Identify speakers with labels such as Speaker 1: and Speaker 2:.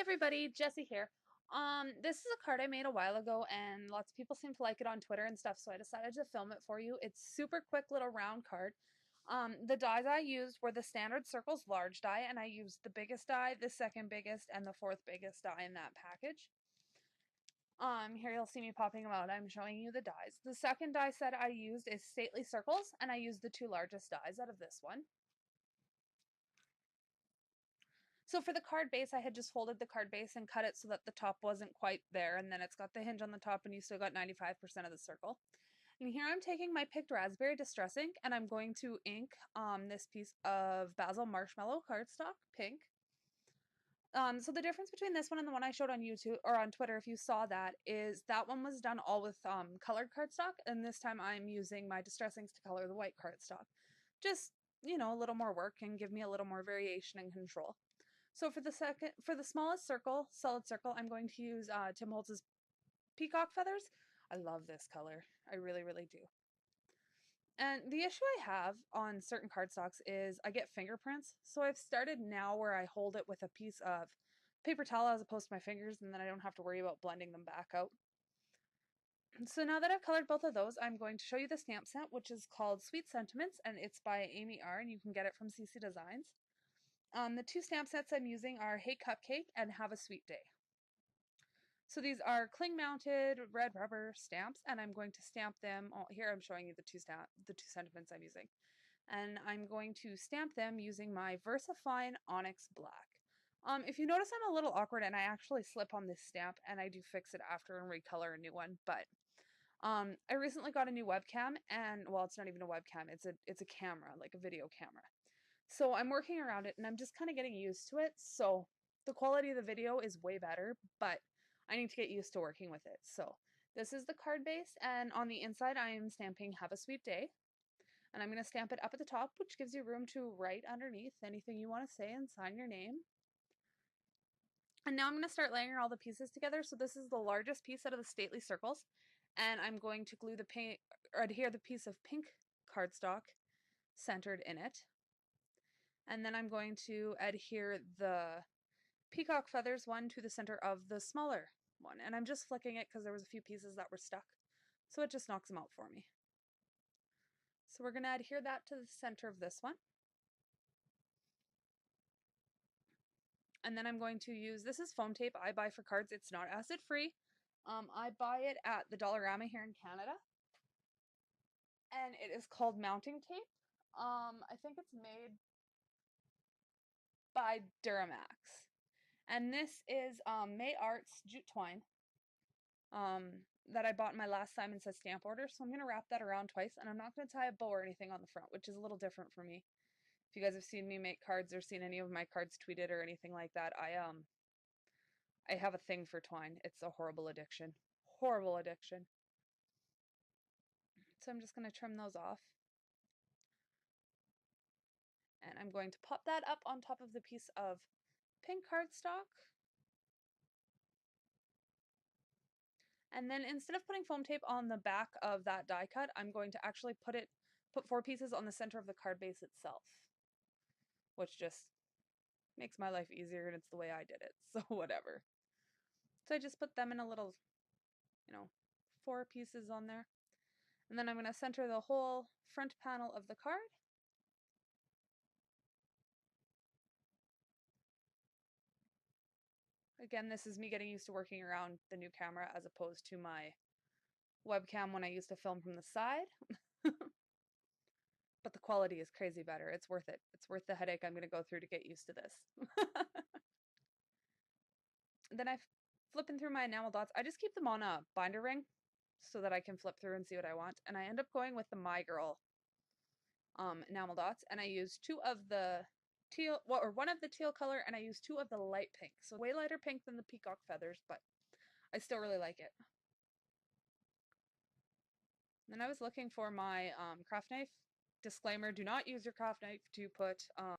Speaker 1: everybody, Jesse here. This is a card I made a while ago and lots of people seem to like it on Twitter and stuff, so I decided to film it for you. It's super quick little round card. The dies I used were the standard circles large die, and I used the biggest die, the second biggest, and the fourth biggest die in that package. Here you'll see me popping them out. I'm showing you the dies. The second die set I used is stately circles, and I used the two largest dies out of this one. So for the card base, I had just folded the card base and cut it so that the top wasn't quite there, and then it's got the hinge on the top and you still got 95% of the circle. And here I'm taking my picked raspberry distress ink and I'm going to ink this piece of basil marshmallow cardstock pink. So the difference between this one and the one I showed on YouTube or on Twitter, if you saw that, is that one was done all with colored cardstock, and this time I'm using my distress inks to color the white cardstock. Just, a little more work and give me a little more variation and control. So for the smallest circle, solid circle, I'm going to use Tim Holtz's peacock feathers. I love this color. I really, really do. And the issue I have on certain cardstocks is I get fingerprints. So I've started now where I hold it with a piece of paper towel as opposed to my fingers, and then I don't have to worry about blending them back out. So now that I've colored both of those, I'm going to show you the stamp set, which is called Sweet Sentiments, and it's by Amy R, and you can get it from CC Designs. The two stamp sets I'm using are Hey Cupcake and Have a Sweet Day. So these are cling mounted red rubber stamps, and I'm going to stamp them. Oh, here I'm showing you the two sentiments I'm using. And I'm going to stamp them using my VersaFine Onyx Black. If you notice I'm a little awkward and I actually slip on this stamp and I do fix it after and recolor a new one, but I recently got a new webcam, and well, it's not even a webcam, it's a camera, like a video camera. So I'm working around it and I'm just kind of getting used to it. So the quality of the video is way better, but I need to get used to working with it. So this is the card base, and on the inside I am stamping Have a Sweet Day. And I'm going to stamp it up at the top, which gives you room to write underneath anything you want to say and sign your name. And now I'm going to start layering all the pieces together. So this is the largest piece out of the stately circles. And I'm going to glue the paint or adhere the piece of pink cardstock centered in it. And then I'm going to adhere the peacock feathers one to the center of the smaller one. And I'm just flicking it because there was a few pieces that were stuck. So it just knocks them out for me. So we're going to adhere that to the center of this one. And then I'm going to use, this is foam tape I buy for cards. It's not acid free. I buy it at the Dollarama here in Canada. And it is called mounting tape. I think it's made by Duramax. And this is May Arts jute twine that I bought my last Simon Says stamp order. So I'm going to wrap that around twice, and I'm not going to tie a bow or anything on the front, which is a little different for me. If you guys have seen me make cards or seen any of my cards tweeted or anything like that, I have a thing for twine. It's a horrible addiction. Horrible addiction. So I'm just going to trim those off. And I'm going to pop that up on top of the piece of pink cardstock. And then instead of putting foam tape on the back of that die cut, I'm going to actually put 4 pieces on the center of the card base itself, which just makes my life easier, and it's the way I did it, so whatever. So I just put them in a little, 4 pieces on there. And then I'm going to center the whole front panel of the card. Again, this is me getting used to working around the new camera as opposed to my webcam when I used to film from the side. But the quality is crazy better. It's worth it. It's worth the headache I'm going to go through to get used to this. Then I'm flipping through my enamel dots. I just keep them on a binder ring so that I can flip through and see what I want. And I end up going with the My Girl enamel dots. And I use 2 of the teal, or 1 of the teal color, and I use 2 of the light pink. So way lighter pink than the peacock feathers, but I still really like it. Then I was looking for my craft knife. Disclaimer, do not use your craft knife to put